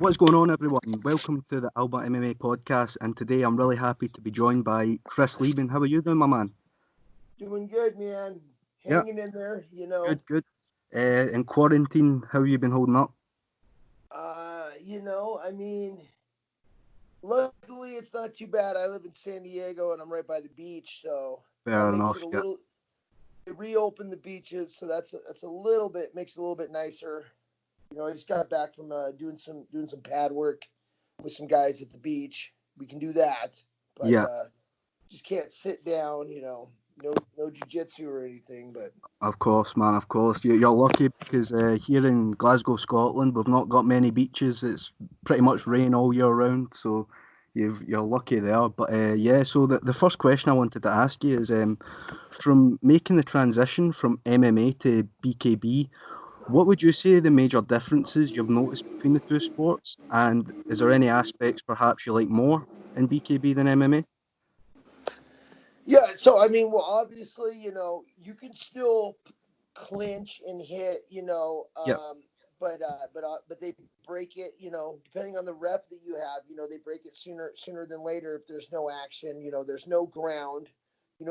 What's going on, everyone? Welcome to the Alba MMA podcast, and today I'm really happy to be joined by Chris Leben. How are you doing, my man? Doing good, man. Yeah, Hanging in there, good. In quarantine, how have you been holding up? I mean, luckily it's not too bad. I live in San Diego and I'm right by the beach, so that Fair makes enough, it a yeah. little. They reopened the beaches, so that's a little bit makes it a little bit nicer. I just got back from doing some pad work with some guys at the beach. We can do that, but Yeah, just can't sit down. No jujitsu or anything, but. of course, man, of course. You're lucky because here in Glasgow, Scotland, we've not got many beaches. It's pretty much rain all year round, so you're lucky there. But yeah, so the first question I wanted to ask you is from making the transition from MMA to BKB, what would you say the major differences you've noticed between the two sports? And is there any aspects perhaps you like more in BKB than MMA? Yeah, so I mean, well, obviously, you can still clinch and hit, Yep, but they break it, depending on the rep that you have, they break it sooner than later if there's no action, there's no ground,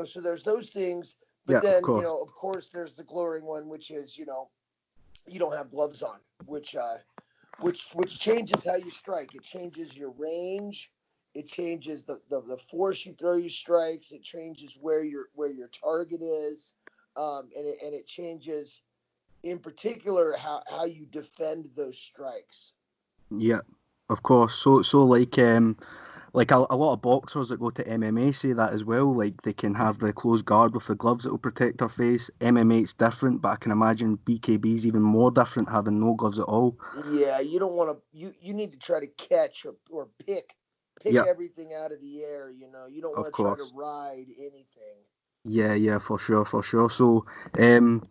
so there's those things. But yeah, of then, course. of course, there's the glaring one, which is, you don't have gloves on, which changes how you strike. It changes your range. It changes the force you throw your strikes. It changes where your target is, and it changes in particular how you defend those strikes. Yeah, of course. So like a lot of boxers that go to MMA say that as well. Like they can have the closed guard with the gloves that will protect their face. MMA it's different, but I can imagine BKB is even more different having no gloves at all. Yeah, you don't want to. You need to try to catch or pick Yeah, everything out of the air. You don't of want to try to course. ride anything. Yeah, for sure, for sure. So, you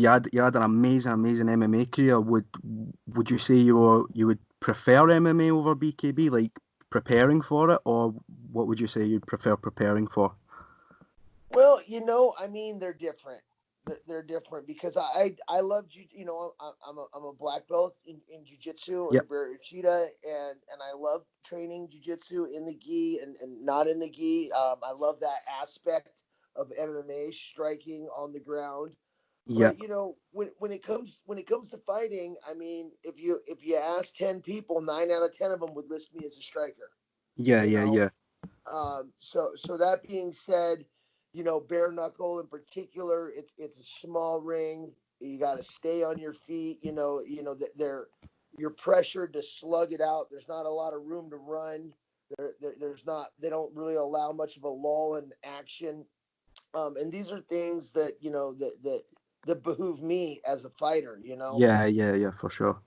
had an amazing MMA career. Would you say you would prefer MMA over BKB, like preparing for it, or what would you say you'd prefer preparing for? Well, I mean, they're different. They're different because I love I'm a black belt in jujitsu Yeah, and Barachita, and I love training jujitsu in the gi and not in the gi. I love that aspect of MMA striking on the ground. yeah, But when it comes to fighting, I mean, if you ask 10 people, 9 out of 10 of them would list me as a striker. yeah, You yeah, know, yeah, so that being said, bare knuckle in particular, it's a small ring. You got to stay on your feet. That you're pressured to slug it out. There's not a lot of room to run. There's not. They don't really allow much of a lull in action. And these are things that that behoove me as a fighter. yeah, for sure.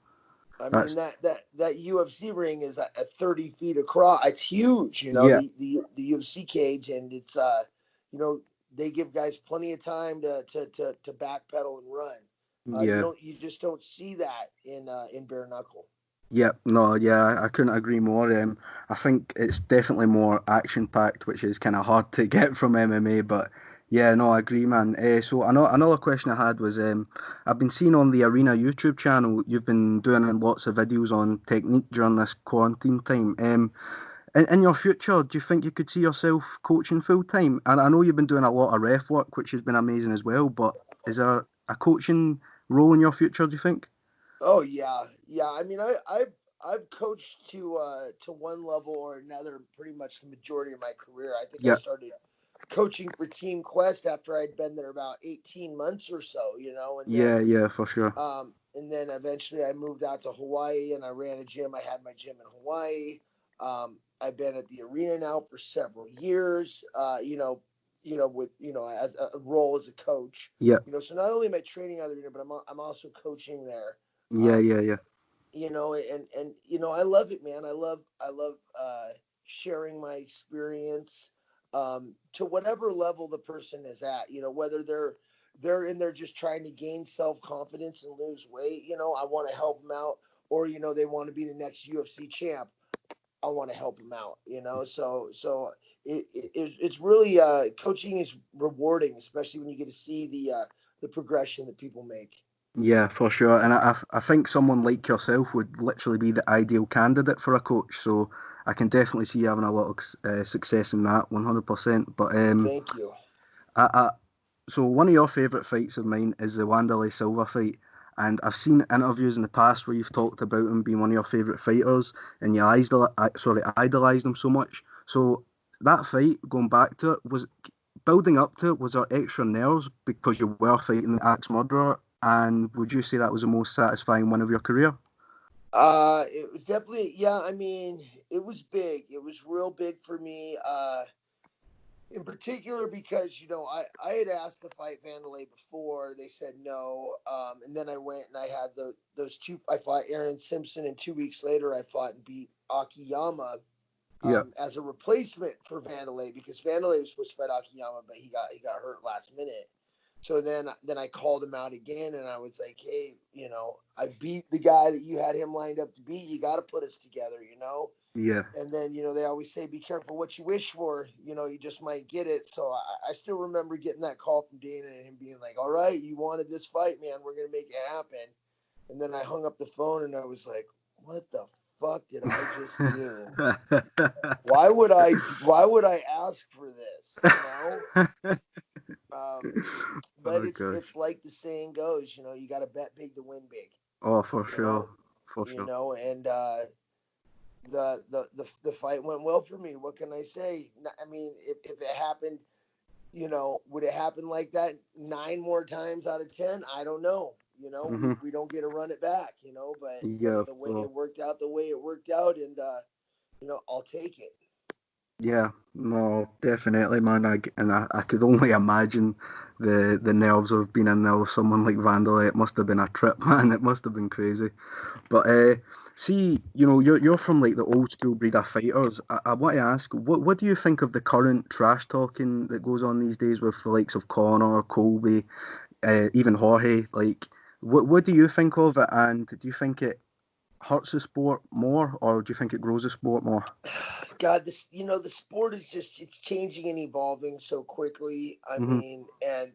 I mean That's that UFC ring is at 30 feet across. It's huge, yeah, the UFC cage, and it's you know, they give guys plenty of time to backpedal and run. yeah. You just don't see that in bare knuckle. Yeah, no, yeah, I couldn't agree more. I think it's definitely more action packed, which is kind of hard to get from MMA. But yeah, no, I agree, man. So another question I had was, I've been seeing on the Arena YouTube channel, you've been doing lots of videos on technique during this quarantine time. In your future, do you think you could see yourself coaching full time? And I know you've been doing a lot of ref work, which has been amazing as well. But is there a coaching role in your future? Do you think? Oh yeah, yeah. I mean, I've coached to one level or another pretty much the majority of my career. I think I Yeah, started coaching for Team Quest after I'd been there about 18 months or so, and then yeah, for sure. eventually I moved out to Hawaii and I ran a gym. I had my gym in Hawaii. I've been at the arena now for several years. With as a role as a coach. Yeah, So not only am I training out of the arena, but I'm also coaching there. yeah, Um, yeah, yeah, and I love it, man. I love sharing my experience to whatever level the person is at. Whether they're in there just trying to gain self confidence and lose weight. I want to help them out, or they want to be the next UFC champ. I want to help them out. So it's really coaching is rewarding, especially when you get to see the progression that people make. Yeah, for sure. And I think someone like yourself would literally be the ideal candidate for a coach. So I can definitely see you having a lot of success in that, 100%. But Thank you. I so one of your favourite fights of mine is the Wanderlei Silva fight. And I've seen interviews in the past where you've talked about him being one of your favourite fighters, and you idolised him so much. So that fight, going back to it, was building up to it. Was there extra nerves because you were fighting the axe murderer? And would you say that was the most satisfying win of your career? It was definitely, yeah. I mean, it was big. It was real big for me. In particular because I had asked to fight Wanderlei before. They said no, and then I went and I had those two. I fought Aaron Simpson, and 2 weeks later I fought and beat Akiyama Yeah, as a replacement for Wanderlei because Wanderlei was supposed to fight Akiyama, but he got hurt last minute. So then I called him out again, and I was like, hey, I beat the guy that you had him lined up to beat. You got to put us together. yeah, And then they always say be careful what you wish for, you just might get it. So I still remember getting that call from Dana and him being like, all right, you wanted this fight, man, we're gonna make it happen. And then I hung up the phone and I was like, what the fuck did I just do? Why would I ask for this? um but Oh it's gosh. it's like the saying goes, you got to bet big to win big. Oh, for you sure, know for sure. and the fight went well for me. What can I say? I mean, if it happened, would it happen like that 9 more times out of 10? I don't know. We, Hmm. we don't get to run it back. But Yeah, the way well, it worked out, the way it worked out, and I'll take it. yeah, no, definitely, man. I could only imagine the nerves of being in there with someone like Vandalay. It must have been a trip, man. It must have been crazy. But see, you're from like the old school breed of fighters. I want to ask, what do you think of the current trash talking that goes on these days with the likes of Conor, Colby, even Jorge? Like, what do you think of it? And do you think it hurts the sport more, or do you think it grows the sport more? God, the sport is just it's changing and evolving so quickly. I Hmm. mean, and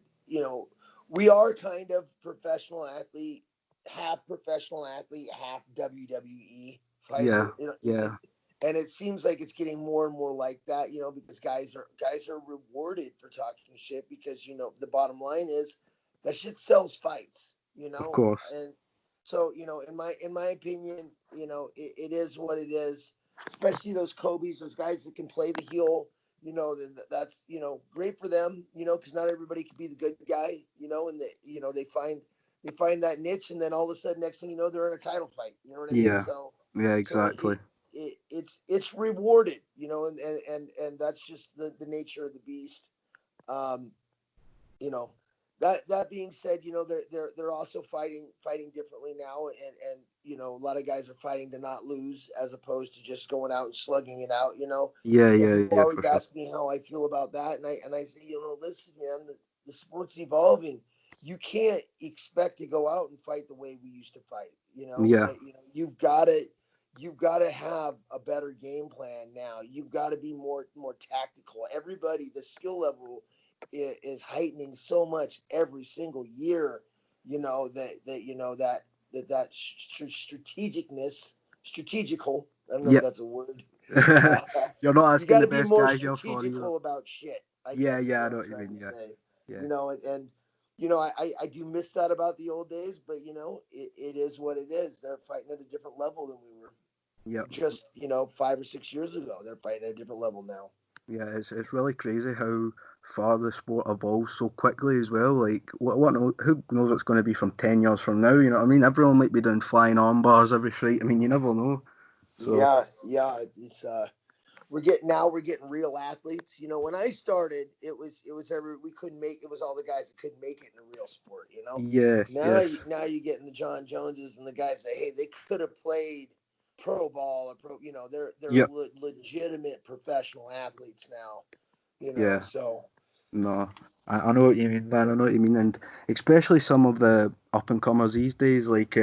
we are kind of professional athlete, half professional athlete, half WWE Yeah, fighter. yeah, And it seems like it's getting more and more like that. Because guys are rewarded for talking shit because the bottom line is that shit sells fights. of course. And so in my opinion, it is what it is, especially those Kobe's, those guys that can play the heel. That's great for them. Because not everybody can be the good guy. And they find that niche, and then all of a sudden, next thing you know, they're in a title fight. You know what I mean? Yeah, So yeah, so exactly. it's rewarded. And that's just the nature of the beast. Um, you know that being said, they're also fighting differently now, and a lot of guys are fighting to not lose as opposed to just going out and slugging it out. Yeah, And yeah, people yeah, always for sure. ask me how I feel about that, and I say, listen, man, the sport's evolving. You can't expect to go out and fight the way we used to fight. Yeah, You've got to have a better game plan now. You've got to be more tactical. Everybody, the skill level is heightening so much every single year. That strategical. I don't know if yeah. that's a word. You're not You asking got the to be best more guy here for either. strategical about shit. I Yeah, guess is yeah, I what know I'm what you trying mean. to Yeah, say. yeah, I do miss that about the old days, but it is what it is. They're fighting at a different level than we were yeah, just 5 or 6 years ago. They're fighting at a different level now. yeah. It's really crazy how far the sport evolves so quickly as well. Like, who knows what's going to be from 10 years from now? You know what I mean? Everyone might be doing flying arm bars every fight. I mean, you never know. So Yeah, yeah. It's we're getting real athletes. When I started, it was every we couldn't make it was all the guys that couldn't make it in a real sport. yes, Now yes, you getting the John Joneses and the guys that, hey, they could have played pro ball or pro. They're yep, legitimate professional athletes now. yeah. So No, I know what you mean, man. I know what you mean, and especially some of the up and comers these days, like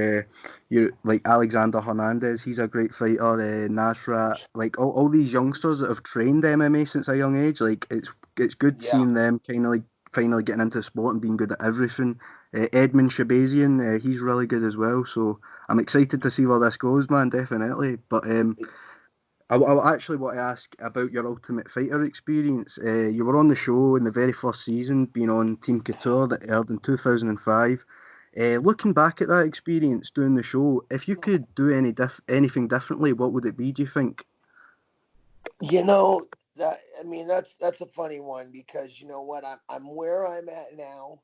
you like Alexander Hernandez. He's a great fighter. Nasrat, like all these youngsters that have trained MMA since a young age. Like it's good yeah, seeing them kind of like finally getting into sport and being good at everything. Edmund Shabazian, he's really good as well. So I'm excited to see where this goes, man. Definitely. But I actually want to ask about your Ultimate Fighter experience. You were on the show in the very first season, being on Team Couture that aired in 2005. Looking back at that experience doing the show, if you could do anything differently, what would it be, do you think? You know that I mean that's a funny one because you know what I'm where I'm at now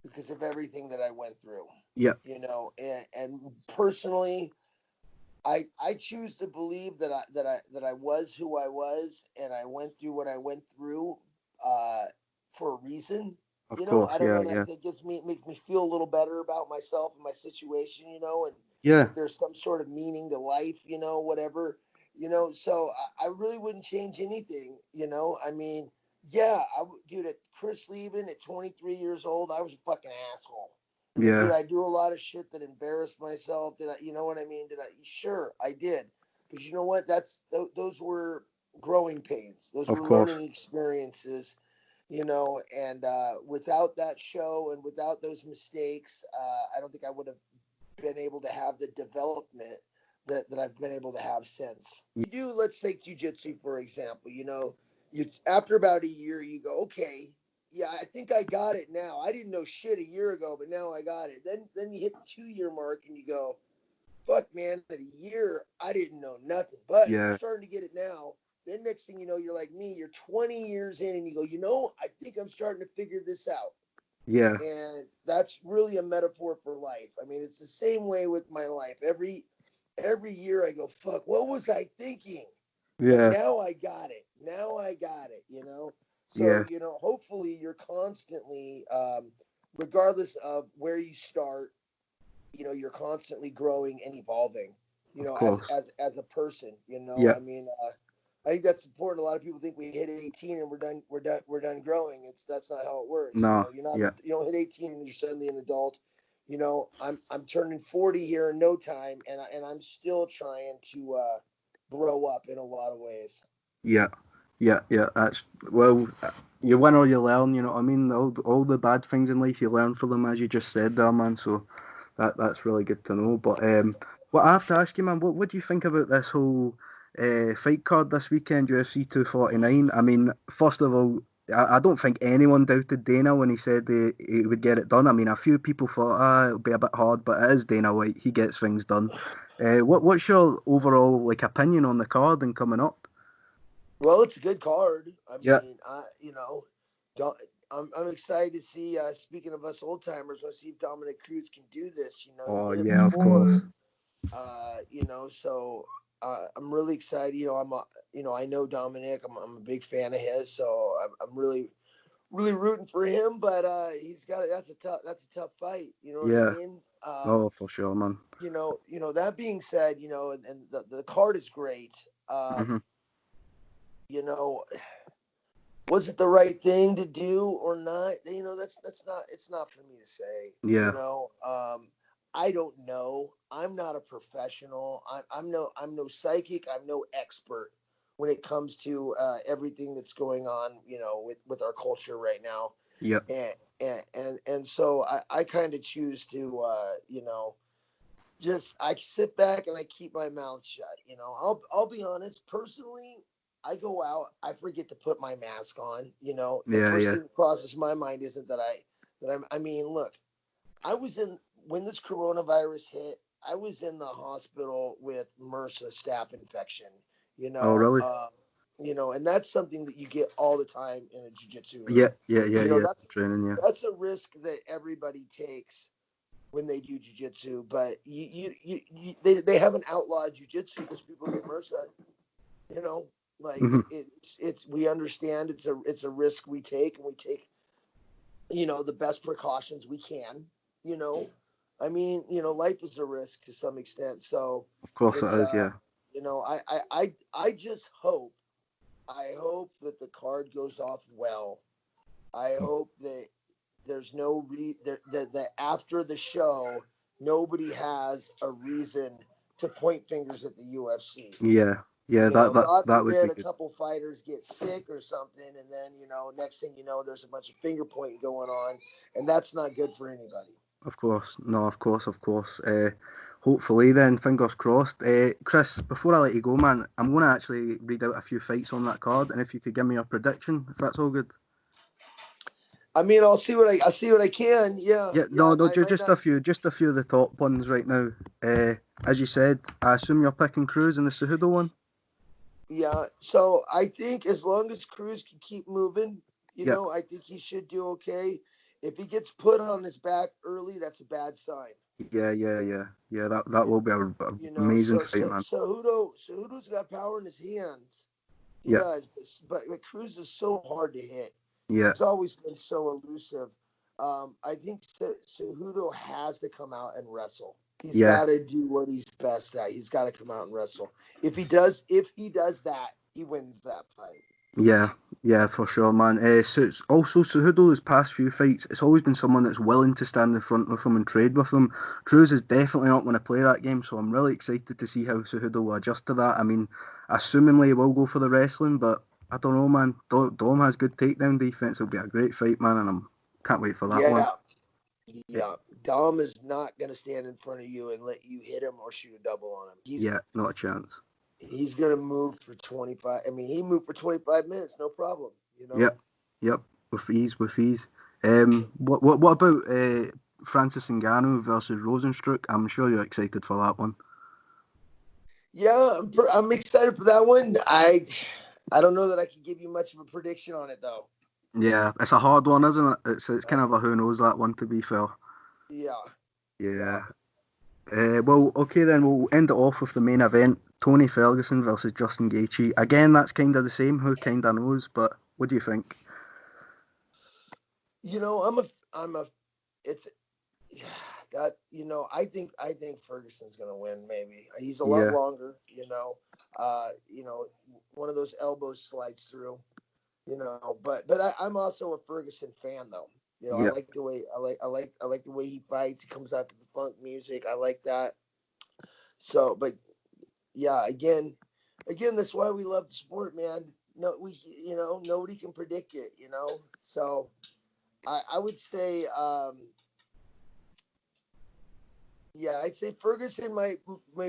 because of everything that I went through. Yeah, You know, and personally, I choose to believe that I was who I was and I went through what I went through uh, for a reason. of You know, I course. don't Yeah, know yeah, that makes me feel a little better about myself and my situation. You know, and yeah, that there's some sort of meaning to life. You know, whatever. You know, so I really wouldn't change anything. You know, I mean, yeah, dude, at Chris Leben at 23 years old, I was a fucking asshole. Did yeah. I do a lot of shit that embarrassed myself? Did I, you know what I mean? Did I? Sure, I did. But you know what? Those were growing pains. Those Of were course. learning experiences. You know, and without that show and without those mistakes, I don't think I would have been able to have the development that I've been able to have since. You do, let's take jujitsu for example. You know, you after about a year, you go, okay, yeah, I think I got it now. I didn't know shit a year ago, but now I got it. Then you hit the 2 year mark and you go, fuck man, at a year I didn't know nothing, but I'm Yeah, starting to get it now. Then next thing you know, you're like me, you're 20 years in and you go, you know, I think I'm starting to figure this out. yeah, And that's really a metaphor for life. I mean, it's the same way with my life. Every year I go, fuck, what was I thinking? But yeah, now I got it. Now I got it, you know? So, yeah. you know, hopefully you're constantly, regardless of where you start, you know, you're constantly growing and evolving, you Of know, course. as a person, you know, Yeah. I mean, I think that's important. A lot of people think we hit 18 and we're done growing. That's not how it works. You No. know, Yeah. you don't hit 18 and you're suddenly an adult. You know, I'm turning 40 here in no time, and I'm still trying to grow up in a lot of ways. Yeah. Yeah. Yeah. That's well. You win or you learn. You know what I mean. All the bad things in life you learn from them, as you just said there, man. So that's really good to know. But what I have to ask you, man, what do you think about this whole fight card this weekend, UFC 249? I mean, first of all, I don't think anyone doubted Dana when he said he would get it done. I mean, a few people thought, it'll be a bit hard, but it is Dana White. He gets things done. What's your overall like opinion on the card and coming up? Well, it's a good card. I Yeah. mean, you know, don't, I'm excited to see. Speaking of us old timers, I see if Dominic Cruz can do this. You know, he Oh did it yeah, of before. course. You know, so I'm really excited. You know, you know, I know Dominic. I'm a big fan of his, so I'm really rooting for him. But he's got it. That's a tough fight. You know what I Yeah. mean? Oh, for sure, man. You know. That being said, you know, and the card is great. Hmm. You know, was it the right thing to do or not? You know, that's not. It's not for me to say. You Yeah. know, I don't know. I'm not a professional. I'm no psychic. I'm no expert when it comes to everything that's going on. You know, with our culture right now, Yeah. and so I kind of choose to you know, just I sit back and I keep my mouth shut. You know, I'll be honest. Personally, I go out, I forget to put my mask on. You know, the Yeah. first Yeah. thing that crosses my mind isn't I mean, look, I was in when this coronavirus hit. I was in the hospital with MRSA staph infection. You Oh, know, really? and that's something that you get all the time in a jiu-jitsu ring. Yeah. Yeah. Yeah. You know, Yeah. Training. Yeah. that's a risk that everybody takes when they do jujitsu, but they haven't outlawed jujitsu because people get MRSA. You know, like Hmm. it's we understand it's a risk we take, and we take the best precautions we can. You know, I mean, life is a risk to some extent, so Of course it it's is. Yeah. I just hope that the card goes off well. I hope that there's no that after the show nobody has a reason to point fingers at the UFC. Yeah. Yeah, God that would be forbid a good. couple fighters get sick or something, and then next thing you know, there's a bunch of finger pointing going on, and that's not good for anybody. Of course, no, of course, of course. Hopefully, then, fingers crossed. Chris, before I let you go, man, I'm going to actually read out a few fights on that card, and if you could give me a prediction, if that's all good. I mean, I'll see what I can. Yeah, Yeah, yeah. no, no, I might not. just a few of the top ones right now. As you said, I assume you're picking Cruz in the Cejudo one. Yeah. So I think as long as Cruz can keep moving, Yeah, I think he should do okay. If he gets put on his back early, that's a bad sign. yeah. That will be a amazing fight, man. Cejudo's got power in his hands. He Yeah, does, but Cruz is so hard to hit. yeah, He's always been so elusive. I think Cejudo has to come out and wrestle. He's yeah. got to do what he's best at. He's got to come out and wrestle. If he does that, he wins that fight. Yeah, yeah, for sure, man. So also Cejudo's past few fights, it's always been someone that's willing to stand in front of him and trade with him. Cruz is definitely not going to play that game, so I'm really excited to see how Cejudo will adjust to that. I mean, assumingly he will go for the wrestling, but I don't know, man. Dom has good takedown defense. It'll be a great fight, man, and I'm can't wait for that one. Yeah, yeah. Dom is not going to stand in front of you and let you hit him or shoot a double on him. Yeah, not a chance. He's going to move for 25. I mean, he moved for 25 minutes, no problem. Yep, yep, with ease, with ease. What about Francis Ngannou versus Rosenstruck? I'm sure you're excited for that one. Yeah, I'm excited for that one. I don't know that I can give you much of a prediction on it though. Yeah, it's a hard one, isn't it? It's kind of a who knows that one, to be fair. Yeah, yeah. Yeah. Well, okay then, we'll end it off with the main event. Tony Ferguson versus Justin Gaethje. Again, that's kind of the same. Who kind of knows? But what do you think? I'm a. It's that I think Ferguson's gonna win. Maybe he's a lot Yeah, longer. One of those elbows slides through. But I'm also a Ferguson fan though. I yeah, like the way I like the way he fights. He comes out to the funk music. I like that. So, but yeah, again, that's why we love the sport, man. No, nobody can predict it. So I would say, yeah, I'd say Ferguson may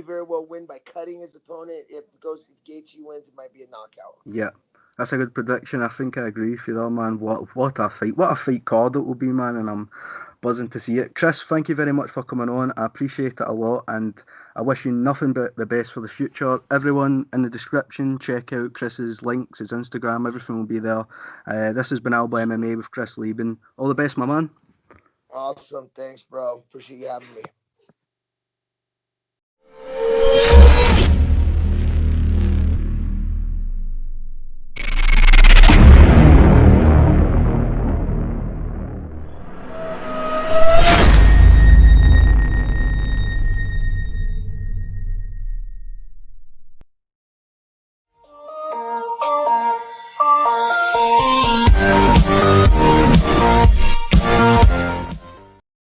very well win by cutting his opponent. If Gaethje wins, it might be a knockout. yeah. That's a good prediction. I think I agree with you there, man. What a fight! What a fight card it will be, man. And I'm buzzing to see it. Chris, thank you very much for coming on. I appreciate it a lot, and I wish you nothing but the best for the future. Everyone in the description, check out Chris's links, his Instagram, everything will be there. This has been Alba MMA with Chris Leben. All the best, my man. Awesome, thanks, bro. Appreciate you having me.